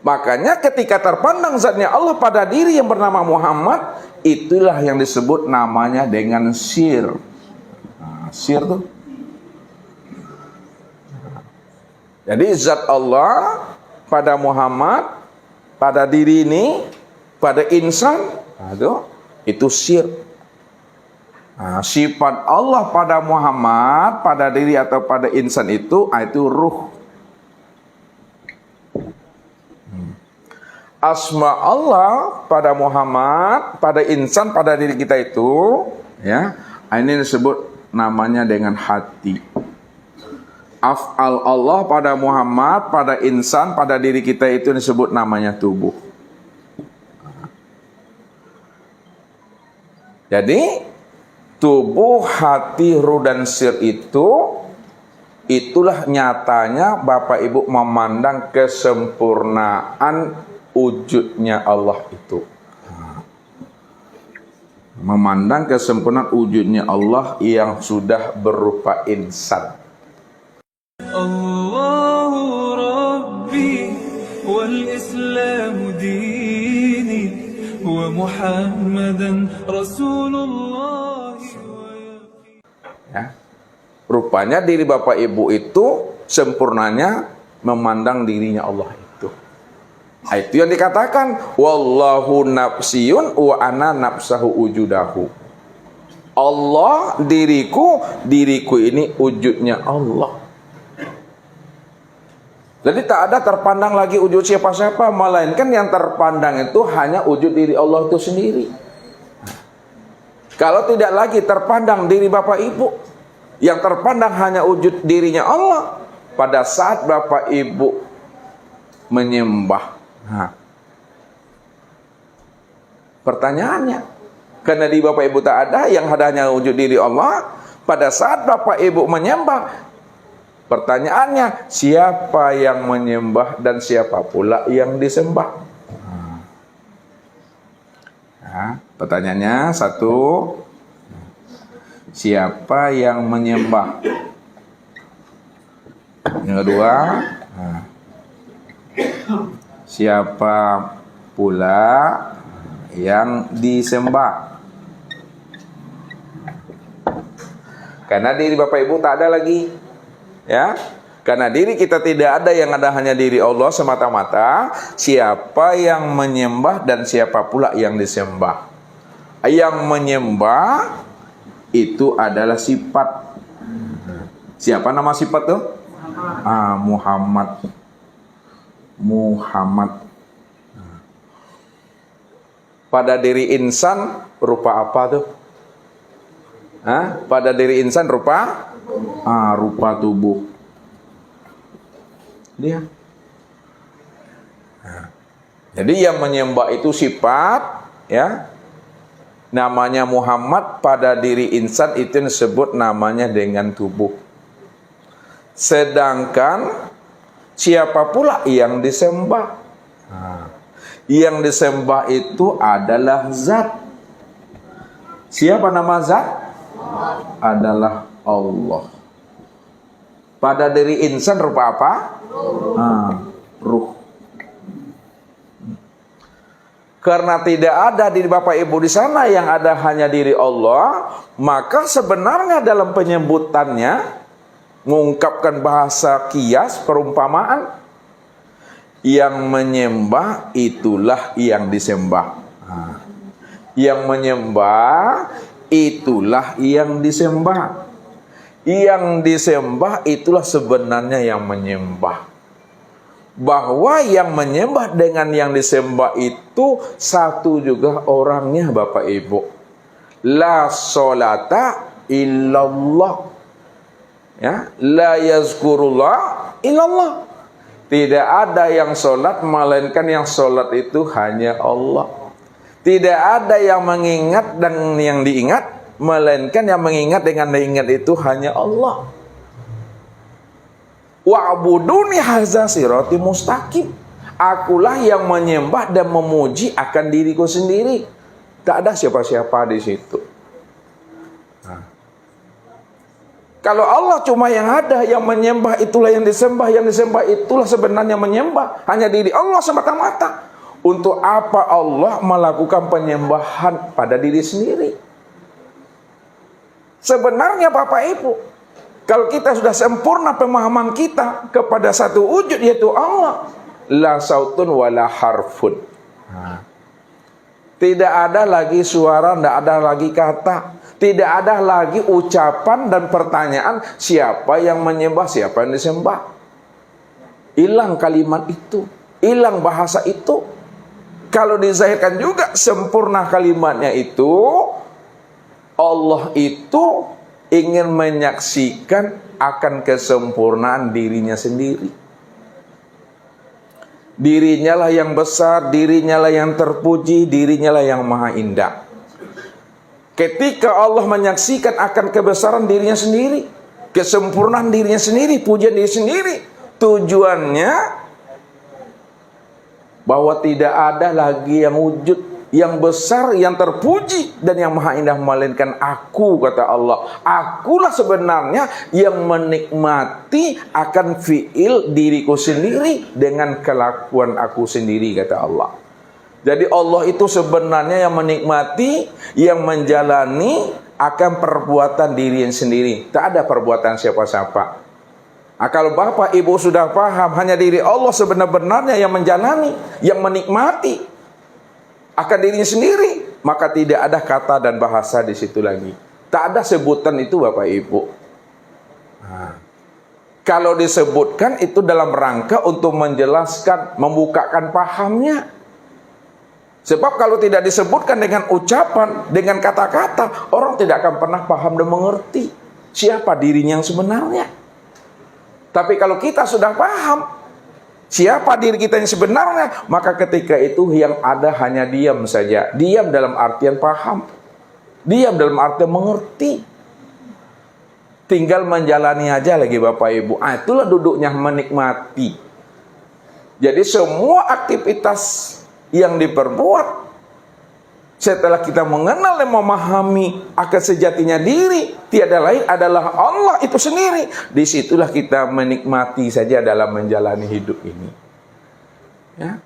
Makanya ketika terpandang zatnya Allah pada diri yang bernama Muhammad, itulah yang disebut namanya dengan sir. Sir tuh. Jadi zat Allah pada Muhammad, pada diri ini, pada insan, itu sir. Sifat Allah pada Muhammad, pada diri atau pada insan itu ruh. Asma Allah pada Muhammad, pada insan, pada diri kita itu, ya, ini disebut namanya dengan hati. Af'al Allah pada Muhammad, pada insan, pada diri kita itu disebut namanya tubuh. Jadi tubuh, hati, ruh dan sir itulah nyatanya Bapak Ibu memandang kesempurnaan wujudnya Allah itu. Memandang kesempurnaan wujudnya Allah yang sudah berupa insan. Allahu Rabbi wal Islam dini wa Muhammadan Rasulullah. Ya. Rupanya diri Bapak Ibu itu sempurnanya memandang dirinya Allah itu. Itu yang dikatakan wallahu nafsiyun wa ana nafsahu wujudahu. Allah diriku ini wujudnya Allah. Jadi tak ada terpandang lagi wujud siapa-siapa, melainkan yang terpandang itu hanya wujud diri Allah itu sendiri. Kalau tidak lagi terpandang diri Bapak Ibu, yang terpandang hanya wujud dirinya Allah, pada saat Bapak Ibu menyembah. Pertanyaannya, karena di Bapak Ibu tak ada, yang adanya wujud diri Allah, pada saat Bapak Ibu menyembah, pertanyaannya, siapa yang menyembah dan siapa pula yang disembah? Pertanyaannya satu, siapa yang menyembah? Yang kedua, siapa pula yang disembah? Karena diri Bapak Ibu tak ada lagi, ya. Karena diri kita tidak ada, yang ada hanya diri Allah semata-mata. Siapa yang menyembah dan siapa pula yang disembah? Yang menyembah itu adalah sifat. Siapa nama sifat tuh? Muhammad. Muhammad. Pada diri insan rupa apa tuh? Pada diri insan rupa tubuh. Dia. Jadi yang menyembah itu sifat, ya. Namanya Muhammad, pada diri insan itu disebut namanya dengan tubuh. Sedangkan siapa pula yang disembah? Yang disembah itu adalah zat. Siapa nama zat? Adalah Allah. Pada diri insan rupa apa? Ruh. Karena tidak ada diri Bapak Ibu di sana, yang ada hanya diri Allah, maka sebenarnya dalam penyebutannya mengungkapkan bahasa kias, perumpamaan, yang menyembah itulah yang disembah. Yang menyembah itulah yang disembah. Yang disembah itulah sebenarnya yang menyembah. Bahwa yang menyembah dengan yang disembah itu satu juga orangnya Bapak Ibu. La sholata illallah. Ya, la yazkurullah illallah. Tidak ada yang sholat melainkan yang sholat itu hanya Allah. Tidak ada yang mengingat dan yang diingat melainkan yang mengingat dengan diingat itu hanya Allah. Wa'buduni hadza sirati mustaqim. Akulah yang menyembah dan memuji akan diriku sendiri. Tak ada siapa-siapa di situ. Kalau Allah cuma yang ada, yang menyembah itulah yang disembah itulah sebenarnya menyembah, hanya diri Allah semata-mata. Untuk apa Allah melakukan penyembahan pada diri sendiri? Sebenarnya Bapak Ibu, kalau kita sudah sempurna pemahaman kita kepada satu wujud, yaitu Allah, la sautun wala harfun. Tidak ada lagi suara, tidak ada lagi kata, tidak ada lagi ucapan dan pertanyaan siapa yang menyembah, siapa yang disembah. Hilang kalimat itu, hilang bahasa itu. Kalau dizahirkan juga sempurna kalimatnya itu, Allah itu ingin menyaksikan akan kesempurnaan dirinya sendiri. Dirinya lah yang besar, dirinya lah yang terpuji, dirinya lah yang maha indah. Ketika Allah menyaksikan akan kebesaran dirinya sendiri, kesempurnaan dirinya sendiri, pujian diri sendiri, tujuannya bahwa tidak ada lagi yang wujud, yang besar, yang terpuji, dan yang maha indah melainkan aku, kata Allah. Akulah sebenarnya yang menikmati akan fi'il diriku sendiri dengan kelakuan aku sendiri, kata Allah. Jadi Allah itu sebenarnya yang menikmati, yang menjalani akan perbuatan diri sendiri. Tak ada perbuatan siapa-siapa. Kalau Bapak Ibu sudah paham hanya diri Allah sebenar-benarnya yang menjalani, yang menikmati akan dirinya sendiri, maka tidak ada kata dan bahasa di situ lagi. Tak ada sebutan itu Bapak Ibu. Kalau disebutkan itu dalam rangka untuk menjelaskan, membukakan pahamnya. Sebab kalau tidak disebutkan dengan ucapan, dengan kata-kata, orang tidak akan pernah paham dan mengerti siapa dirinya yang sebenarnya. Tapi kalau kita sudah paham siapa diri kita yang sebenarnya, maka ketika itu yang ada hanya diam saja. Diam dalam artian paham, diam dalam artian mengerti. Tinggal menjalani aja lagi Bapak Ibu. Itulah duduknya menikmati. Jadi semua aktivitas yang diperbuat setelah kita mengenal dan memahami akan sejatinya diri, tiada lain adalah Allah itu sendiri. Disitulah kita menikmati saja dalam menjalani hidup ini. Ya.